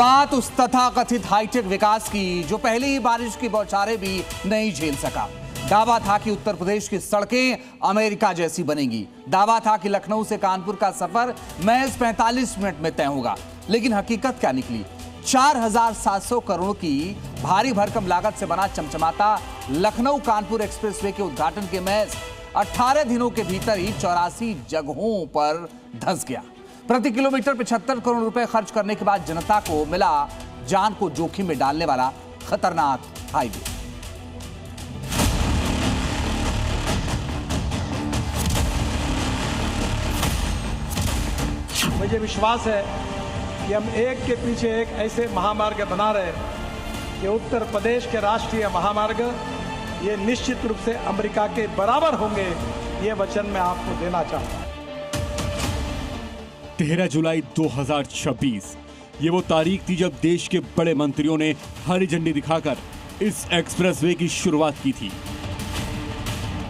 बात उस तथाकथित हाईटेक विकास की जो पहली ही बारिश की बौछारें भी नहीं झेल सका। दावा था कि उत्तर प्रदेश की सड़कें अमेरिका जैसी बनेंगी। दावा था कि लखनऊ से कानपुर का सफर महज 45 मिनट में तय होगा। लेकिन हकीकत क्या निकली? 4700 करोड़ की भारी भरकम लागत से बना चमचमाता लखनऊ कानपुर एक्सप्रेसवे के उद्घाटन के महज 18 दिनों के भीतर ही 84 जगहों पर धंस गया। प्रति किलोमीटर 75 करोड़ रुपए खर्च करने के बाद जनता को मिला जान को जोखिम में डालने वाला खतरनाक हाईवे। मुझे विश्वास है कि हम एक के पीछे एक ऐसे महामार्ग बना रहे हैं कि उत्तर प्रदेश के राष्ट्रीय महामार्ग ये निश्चित रूप से अमेरिका के बराबर होंगे। ये वचन मैं आपको देना चाहता हूं। 13 जुलाई 2026 ये वो तारीख थी जब देश के बड़े मंत्रियों ने हरी झंडी दिखाकर इस एक्सप्रेसवे की शुरुआत की थी।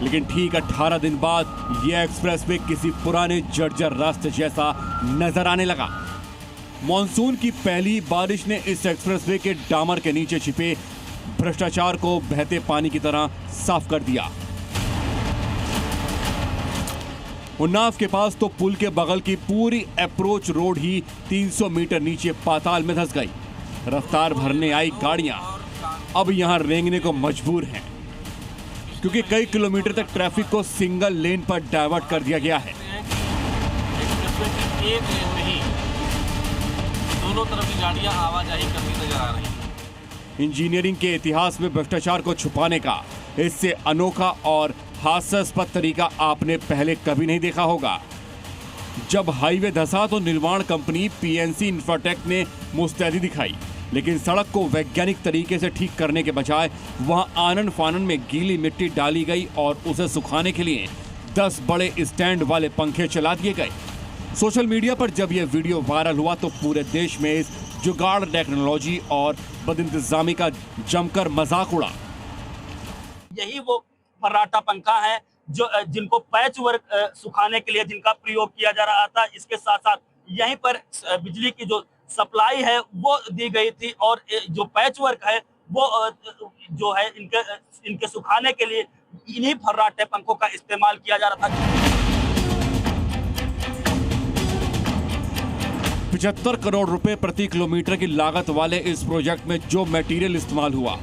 लेकिन ठीक 18 दिन बाद यह एक्सप्रेसवे किसी पुराने जर्जर रास्ते जैसा नजर आने लगा। मॉनसून की पहली बारिश ने इस एक्सप्रेसवे के डामर के नीचे छिपे भ्रष्टाचार को बहते पानी की तरह साफ कर दिया। उन्नाव के पास तो पुल के बगल की पूरी अप्रोच रोड ही 300 मीटर नीचे पाताल में धंस गई। रफ्तार भरने आई गाड़ियां अब यहां रेंगने को मजबूर हैं, क्योंकि कई किलोमीटर तक ट्रैफिक को सिंगल लेन पर डाइवर्ट कर दिया गया है। एक लेन में ही दोनों तरफ की गाड़ियां आवाजाही करती नजर आ रही हैं। इंजीनियरिंग के इतिहास में भ्रष्टाचार को छुपाने का इससे अनोखा और हास्यास्पद तरीका आपने पहले कभी नहीं देखा होगा। जब हाईवे धंसा तो निर्माण कंपनी पीएनसी इंफ्राटेक ने मुस्तैदी दिखाई, लेकिन सड़क को वैज्ञानिक तरीके से ठीक करने के बजाय वहां आनन फानन में गीली मिट्टी डाली गई और उसे सुखाने के लिए 10 बड़े स्टैंड वाले पंखे चला दिए गए। सोशल मीडिया पर जब यह वीडियो वायरल हुआ तो पूरे देश में इस जुगाड़ टेक्नोलॉजी और बदइंतजामी का जमकर मजाक उड़ा। यही वो फर्राटा पंखा है जो जिनको पैच वर्क सुखाने के लिए जिनका प्रयोग किया जा रहा था। इसके साथ साथ यहीं पर बिजली की जो सप्लाई है वो दी गई थी और जो पैच वर्क है वो जो है इनके सुखाने के लिए इन्हीं फर्राटे पंखों का इस्तेमाल किया जा रहा था। 75 करोड़ रुपए प्रति किलोमीटर की लागत वाले इस प्रोजेक्ट में जो मटेरियल इस्तेमाल हुआ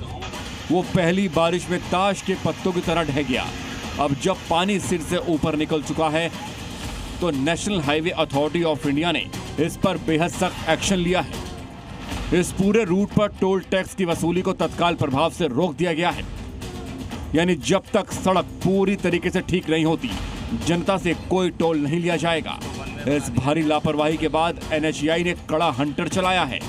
वो पहली बारिश में ताश के पत्तों की तरह ढह गया। अब जब पानी सिर से ऊपर निकल चुका है तो national highway authority of India ने इस पर बेहद सख्त एक्शन लिया है। इस पूरे रूट पर टोल टैक्स की वसूली को तत्काल प्रभाव से रोक दिया गया है। यानी जब तक सड़क पूरी तरीके से ठीक नहीं होती जनता से कोई टोल नहीं लिया जाएगा। इस भारी लापरवाही के बाद एनएचएआई ने कड़ा हंटर चलाया है।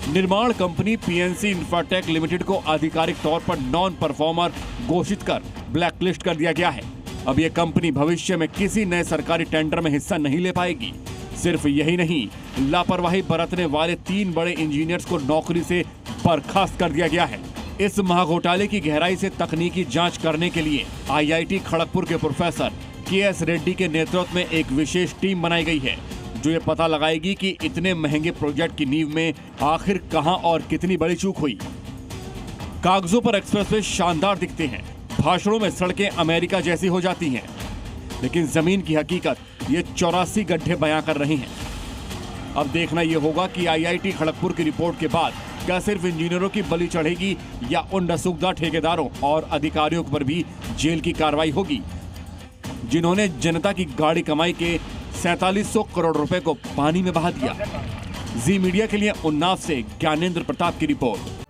निर्माण कंपनी पीएनसी इंफ्राटेक लिमिटेड को आधिकारिक तौर पर नॉन परफॉर्मर घोषित कर ब्लैकलिस्ट कर दिया गया है। अब यह कंपनी भविष्य में किसी नए सरकारी टेंडर में हिस्सा नहीं ले पाएगी। सिर्फ यही नहीं, लापरवाही बरतने वाले 3 बड़े इंजीनियर्स को नौकरी से बर्खास्त कर दिया गया है। इस महाघोटाले की गहराई से तकनीकी जांच करने के लिए आईआईटी खड़गपुर के प्रोफेसर केएस रेड्डी के नेतृत्व में एक विशेष टीम बनाई गई है जो ये पता लगाएगी कि इतने महंगे प्रोजेक्ट की नींव में आखिर कहां और कितनी बड़ी चूक हुई। कागजों पर एक्सप्रेसवे शानदार दिखते हैं, भाषणों में सड़कें अमेरिका जैसी हो जाती हैं, लेकिन जमीन की हकीकत ये 84 गड्ढे बयां कर रही हैं। अब देखना यह होगा कि आईआईटी खड़गपुर की रिपोर्ट के बाद क्या सिर्फ इंजीनियरों की बलि चढ़ेगी या उन रसूखदार ठेकेदारों और अधिकारियों पर भी जेल की कार्रवाई होगी जिन्होंने जनता की गाड़ी कमाई के 4700 करोड़ रुपए को पानी में बहा दिया। जी मीडिया के लिए उन्नाव से ज्ञानेंद्र प्रताप की रिपोर्ट।